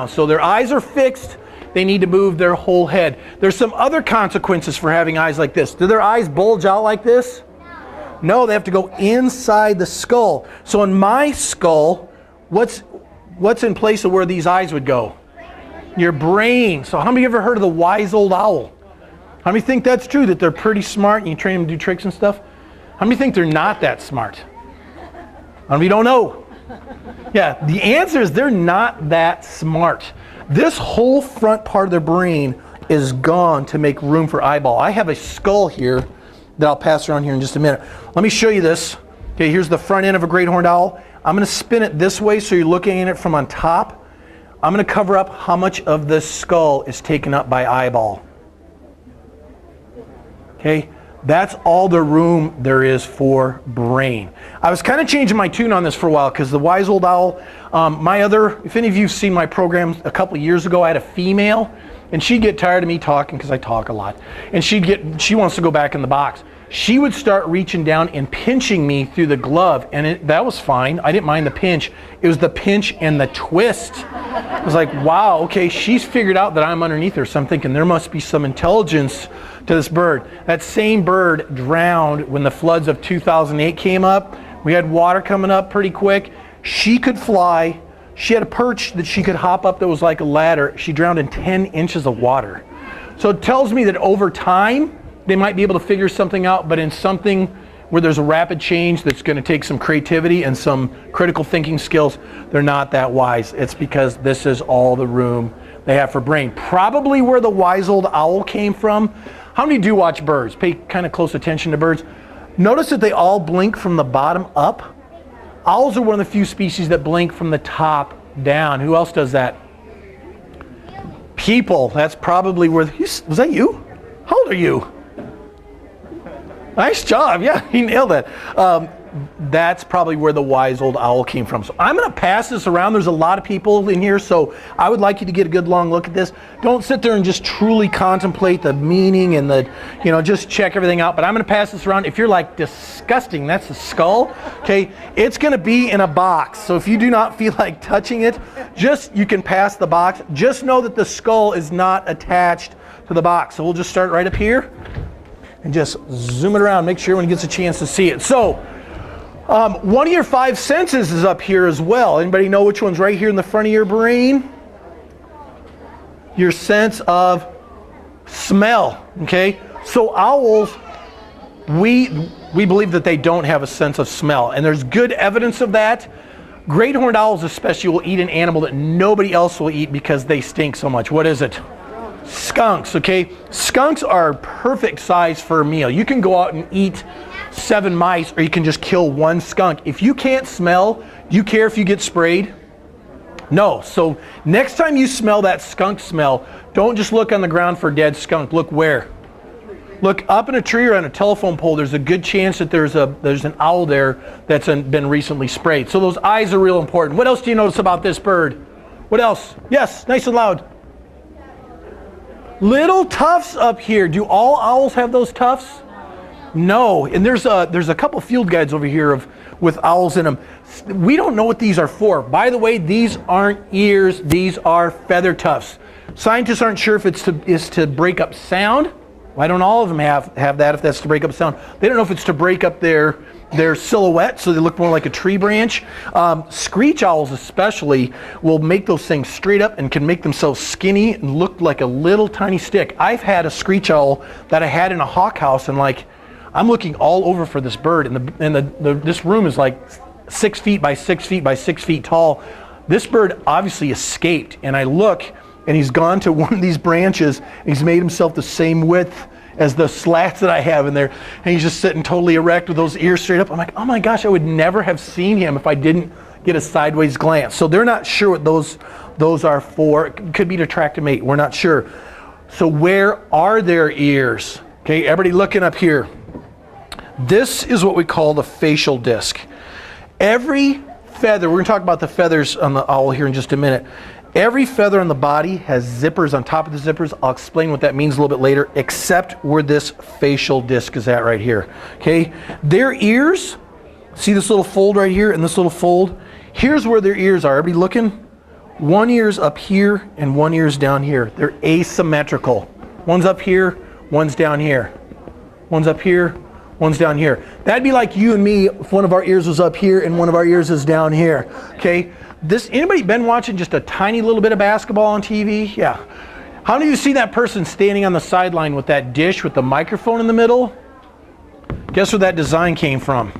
So their eyes are fixed. They need to move their whole head. There's some other consequences for having eyes like this. Do their eyes bulge out like this? No, they have to go inside the skull. So in my skull, what's in place of where these eyes would go? Your brain. So how many of you ever heard of the wise old owl? How many think that's true, that they're pretty smart and you train them to do tricks and stuff? How many think they're not that smart? How many don't know? Yeah, the answer is they're not that smart. This whole front part of their brain is gone to make room for eyeball. I have a skull here that I'll pass around here in just a minute. Let me show you this. Okay, here's the front end of a great horned owl. I'm going to spin it this way so you're looking at it from on top. I'm going to cover up how much of this skull is taken up by eyeball. Okay, that's all the room there is for brain. I was kind of changing my tune on this for a while because the wise old owl, if any of you have seen my program a couple of years ago, I had a female and she'd get tired of me talking because I talk a lot. And she wants to go back in the box. She would start reaching down and pinching me through the glove, and that was fine. I didn't mind the pinch. It was the pinch and the twist. I was like, wow, okay, she's figured out that I'm underneath her, so I'm thinking there must be some intelligence to this bird. That same bird drowned when the floods of 2008 came up. We had water coming up pretty quick. She could fly. She had a perch that she could hop up that was like a ladder. She drowned in 10 inches of water. So it tells me that over time, they might be able to figure something out, but in something where there's a rapid change that's going to take some creativity and some critical thinking skills, they're not that wise. It's because this is all the room they have for brain. Probably where the wise old owl came from. How many do watch birds? Pay kind of close attention to birds. Notice that they all blink from the bottom up. Owls are one of the few species that blink from the top down. Who else does that? People. That's probably where... Was that you? How old are you? Nice job. Yeah, he nailed that. That's probably where the wise old owl came from. So I'm going to pass this around. There's a lot of people in here, so I would like you to get a good long look at this. Don't sit there and just truly contemplate the meaning and just check everything out. But I'm going to pass this around. If you're like, disgusting, that's a skull, okay, it's going to be in a box. So if you do not feel like touching it, you can pass the box. Just know that the skull is not attached to the box. So we'll just start right up here and just zoom it around. Make sure everyone gets a chance to see it. So one of your 5 senses is up here as well. Anybody know which one's right here in the front of your brain? Your sense of smell. Okay, so owls, we believe that they don't have a sense of smell, and there's good evidence of that. Great horned owls especially will eat an animal that nobody else will eat because they stink so much. What is it? Skunks. Okay, skunks are perfect size for a meal. You can go out and eat 7 mice, or you can just kill 1 skunk. If you can't smell, do you care if you get sprayed? No. So next time you smell that skunk smell, don't just look on the ground for a dead skunk. Look where? Look up in a tree or on a telephone pole. There's a good chance that there's an owl there that's been recently sprayed. So those eyes are real important. What else do you notice about this bird? What else? Yes, nice and loud. Little tufts up here. Do all owls have those tufts? No. And there's a couple field guides over here with owls in them. We don't know what these are for. By the way, these aren't ears. These are feather tufts. Scientists aren't sure if it's to break up sound. Why don't all of them have that if that's to break up sound? They don't know if it's to break up their silhouette so they look more like a tree branch. Screech owls especially will make those things straight up and can make themselves skinny and look like a little tiny stick. I've had a screech owl that I had in a hawk house, and I'm looking all over for this bird, and this room is like 6 feet by 6 feet by 6 feet tall. This bird obviously escaped, and I look, and he's gone to one of these branches, and he's made himself the same width as the slats that I have in there, and he's just sitting totally erect with those ears straight up. I'm like, oh my gosh, I would never have seen him if I didn't get a sideways glance. So they're not sure what those are for. It could be to attract a mate. We're not sure. So where are their ears? Okay, everybody looking up here. This is what we call the facial disc. Every feather, we're going to talk about the feathers on the owl here in just a minute. Every feather on the body has zippers on top of the zippers. I'll explain what that means a little bit later, except where this facial disc is at right here. Okay, their ears, see this little fold right here and this little fold? Here's where their ears are. Everybody looking? One ear's up here and one ear's down here. They're asymmetrical. One's up here, one's down here. One's up here, one's down here. That'd be like you and me if one of our ears was up here and one of our ears is down here. Okay? Anybody been watching just a tiny little bit of basketball on TV? Yeah. How many of you see that person standing on the sideline with that dish with the microphone in the middle? Guess where that design came from?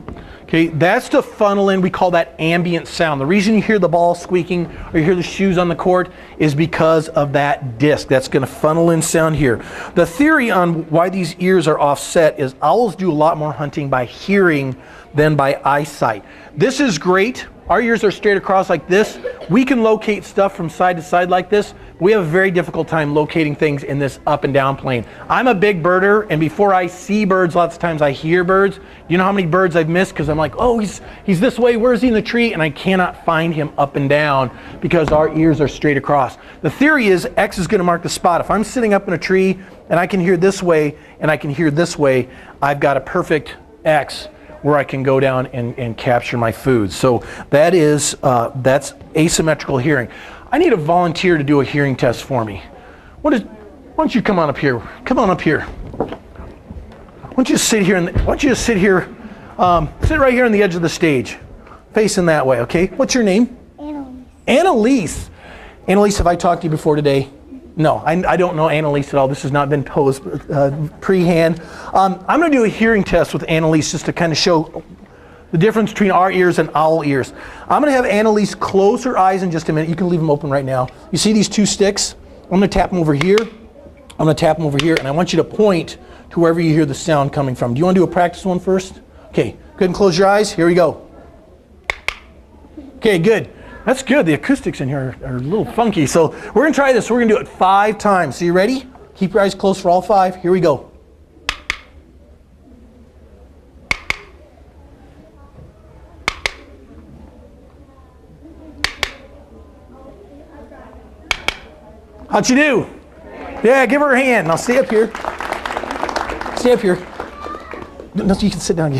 Okay, that's to funnel in, we call that ambient sound. The reason you hear the ball squeaking or you hear the shoes on the court is because of that disc. That's going to funnel in sound here. The theory on why these ears are offset is owls do a lot more hunting by hearing than by eyesight. This is great. Our ears are straight across like this. We can locate stuff from side to side like this. We have a very difficult time locating things in this up and down plane. I'm a big birder, and before I see birds, lots of times I hear birds. You know how many birds I've missed because I'm like, oh, he's this way, where's he in the tree? And I cannot find him up and down because our ears are straight across. The theory is X is going to mark the spot. If I'm sitting up in a tree and I can hear this way and I can hear this way, I've got a perfect X where I can go down and capture my food. So that's asymmetrical hearing. I need a volunteer to do a hearing test for me. Why don't you come on up here? Come on up here. Why don't you sit here? Sit right here on the edge of the stage, facing that way. Okay. What's your name? Annalise. Annalise. Annalise, have I talked to you before today? No, I don't know Annalise at all. This has not been posed pre-hand. I'm going to do a hearing test with Annalise just to kind of show the difference between our ears and owl ears. I'm going to have Annalise close her eyes in just a minute. You can leave them open right now. You see these two sticks? I'm going to tap them over here. I'm going to tap them over here, and I want you to point to wherever you hear the sound coming from. Do you want to do a practice one first? Okay, go ahead and close your eyes. Here we go. Okay, good. That's good. The acoustics in here are a little funky. So we're going to try this. We're going to do it 5 times. So you ready? Keep your eyes closed for all 5. Here we go. How'd you do? Yeah, give her a hand. Now stay up here. Stay up here. No, you can sit down.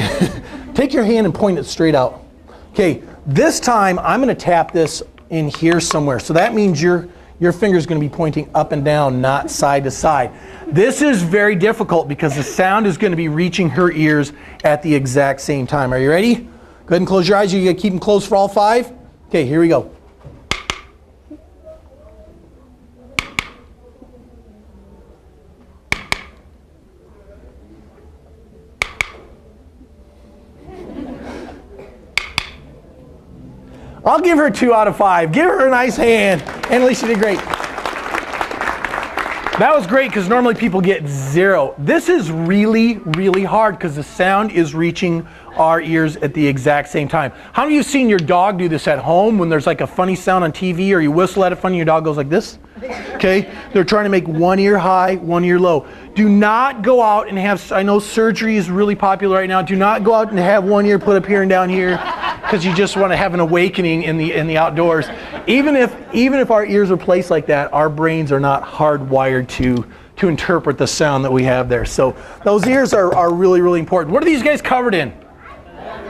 Take your hand and point it straight out. Okay, this time I'm going to tap this in here somewhere. So that means your finger is going to be pointing up and down, not side to side. This is very difficult because the sound is going to be reaching her ears at the exact same time. Are you ready? Go ahead and close your eyes. You got to keep them closed for all 5. Okay, here we go. I'll give her 2 out of 5. Give her a nice hand. Annalise, you did great. That was great because normally people get 0. This is really, really hard because the sound is reaching our ears at the exact same time. How many of you have seen your dog do this at home when there's like a funny sound on TV or you whistle at it funny, your dog goes like this? Okay? They're trying to make one ear high, one ear low. Do not go out and have, I know surgery is really popular right now. Do not go out and have one ear put up here and down here because you just want to have an awakening in the outdoors. Even if our ears are placed like that, our brains are not hardwired to interpret the sound that we have there. So those ears are really, really important. What are these guys covered in?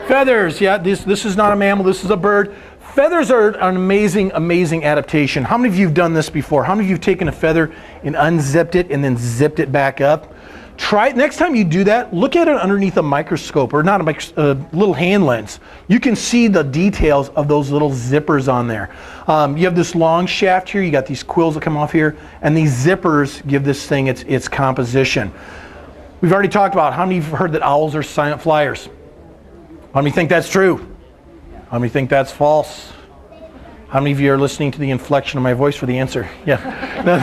Feathers. Yeah, this is not a mammal, this is a bird. Feathers are an amazing, amazing adaptation. How many of you have done this before? How many of you have taken a feather and unzipped it and then zipped it back up? Try it. Next time you do that, look at it underneath a microscope, or not a little hand lens. You can see the details of those little zippers on there. You have this long shaft here, you got these quills that come off here, and these zippers give this thing its composition. We've already talked about how many of you have heard that owls are silent flyers. How many think that's true? How many think that's false? How many of you are listening to the inflection of my voice for the answer? Yeah. No,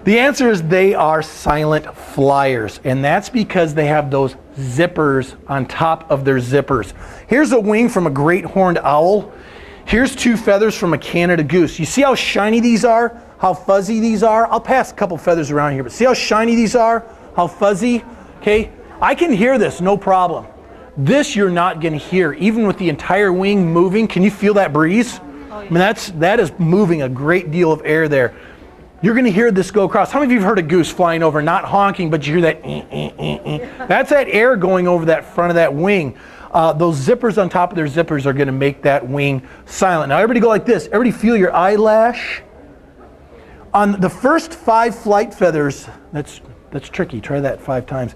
the answer is they are silent flyers, and that's because they have those zippers on top of their zippers. Here's a wing from a great horned owl. Here's 2 feathers from a Canada goose. You see how shiny these are? How fuzzy these are? I'll pass a couple feathers around here, but see how shiny these are? How fuzzy? Okay, I can hear this, no problem. This you're not going to hear, even with the entire wing moving. Can you feel that breeze? I mean, that is moving a great deal of air there. you're going to hear this go across. How many of you have heard a goose flying over, not honking, but you hear that? That's that air going over that front of that wing. Those zippers on top of their zippers are going to make that wing silent. Now everybody go like this. Everybody feel your eyelash. On the first 5 flight feathers, that's tricky. Try that 5 times.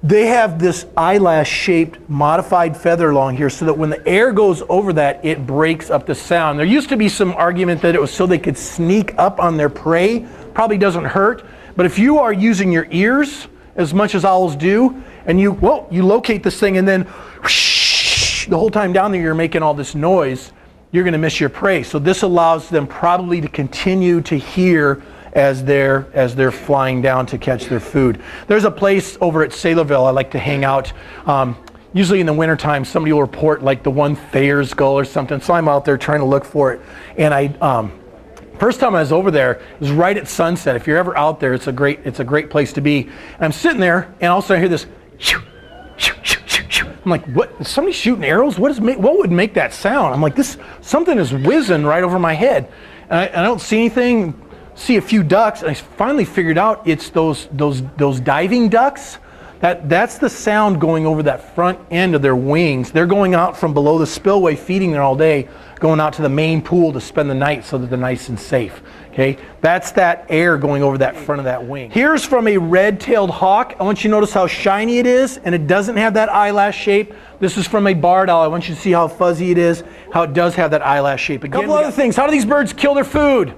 They have this eyelash-shaped modified feather along here so that when the air goes over that, it breaks up the sound. There used to be some argument that it was so they could sneak up on their prey. Probably doesn't hurt. But if you are using your ears as much as owls do, and you locate this thing and then whoosh, the whole time down there you're making all this noise, you're going to miss your prey. So this allows them probably to continue to hear as they're flying down to catch their food. There's a place over at Saylorville I like to hang out. Usually in the wintertime, somebody will report like the one Thayer's gull or something. So I'm out there trying to look for it. And first time I was over there, it was right at sunset. If you're ever out there, it's a great place to be. And I'm sitting there, and all of a sudden I hear this. Shoo, shoo, shoo, shoo, shoo. I'm like, what? Is somebody shooting arrows? What would make that sound? I'm like, something is whizzing right over my head. And I don't see anything. See a few ducks, and I finally figured out it's those diving ducks. That's the sound going over that front end of their wings. They're going out from below the spillway, feeding there all day, going out to the main pool to spend the night so that they're nice and safe. Okay, that's that air going over that front of that wing. Here's from a red-tailed hawk. I want you to notice how shiny it is, and it doesn't have that eyelash shape. This is from a barred owl. I want you to see how fuzzy it is, how it does have that eyelash shape. Again, a couple other things. How do these birds kill their food?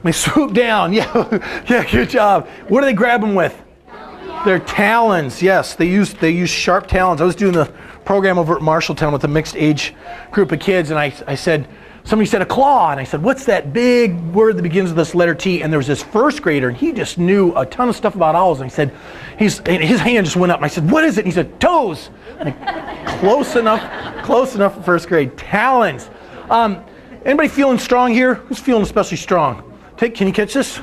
They swoop down. Yeah, good job. What do they grab them with? Their talons. Yes, they use sharp talons. I was doing the program over at Marshalltown with a mixed age group of kids, and I said, somebody said a claw, and I said, what's that big word that begins with this letter T? And there was this first grader, and he just knew a ton of stuff about owls. And I said, and his hand just went up, and I said, what is it? And he said, toes. Close enough for first grade. Talons. Anybody feeling strong here? Who's feeling especially strong? Can you catch this?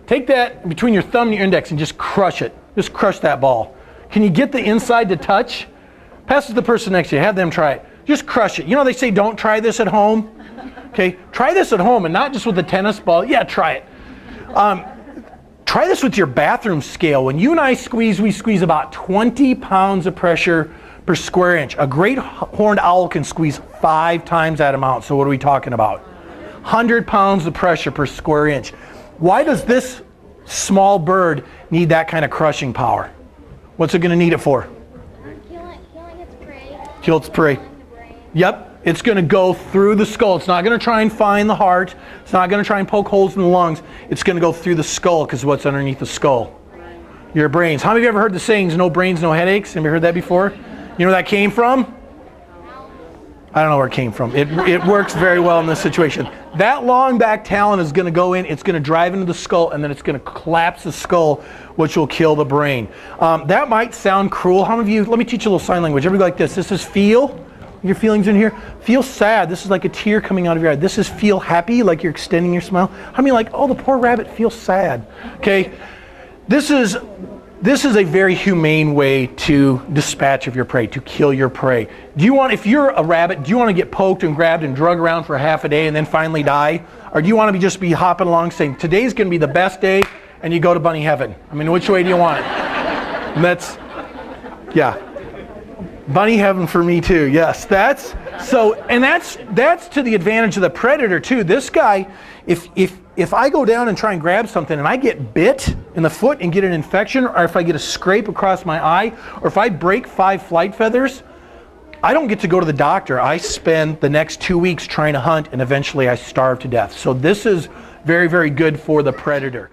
Take that between your thumb and your index and just crush it. Just crush that ball. Can you get the inside to touch? Pass it to the person next to you. Have them try it. Just crush it. You know they say don't try this at home? Okay, try this at home and not just with a tennis ball. Yeah, try it. Try this with your bathroom scale. When you and I squeeze, we squeeze about 20 pounds of pressure per square inch. A great horned owl can squeeze 5 times that amount. So what are we talking about? 100 pounds of pressure per square inch. Why does this small bird need that kind of crushing power? What's it going to need it for? Killing its prey. Kill its prey. Yep. It's going to go through the skull. It's not going to try and find the heart. It's not going to try and poke holes in the lungs. It's going to go through the skull because what's underneath the skull? Your brains. How many of you ever heard the sayings, no brains, no headaches? Anybody heard that before? You know where that came from? I don't know where it came from. It works very well in this situation. That long back talon is going to go in, it's going to drive into the skull, and then it's going to collapse the skull, which will kill the brain. That might sound cruel. How many of you, let me teach you a little sign language. Everybody like this. This is feel. Your feelings in here. Feel sad. This is like a tear coming out of your eye. This is feel happy, like you're extending your smile. How many like, oh, the poor rabbit feels sad. Okay. This is a very humane way to dispatch of your prey, to kill your prey. If you're a rabbit, do you want to get poked and grabbed and drug around for half a day and then finally die? Or do you want to just be hopping along saying, today's going to be the best day, and you go to bunny heaven? I mean, which way do you want it? And yeah. Bunny heaven for me too, yes. That's to the advantage of the predator too. This guy, if I go down and try and grab something and I get bit in the foot and get an infection, or if I get a scrape across my eye, or if I break 5 flight feathers, I don't get to go to the doctor. I spend the next 2 weeks trying to hunt, and eventually I starve to death. So this is very, very good for the predator.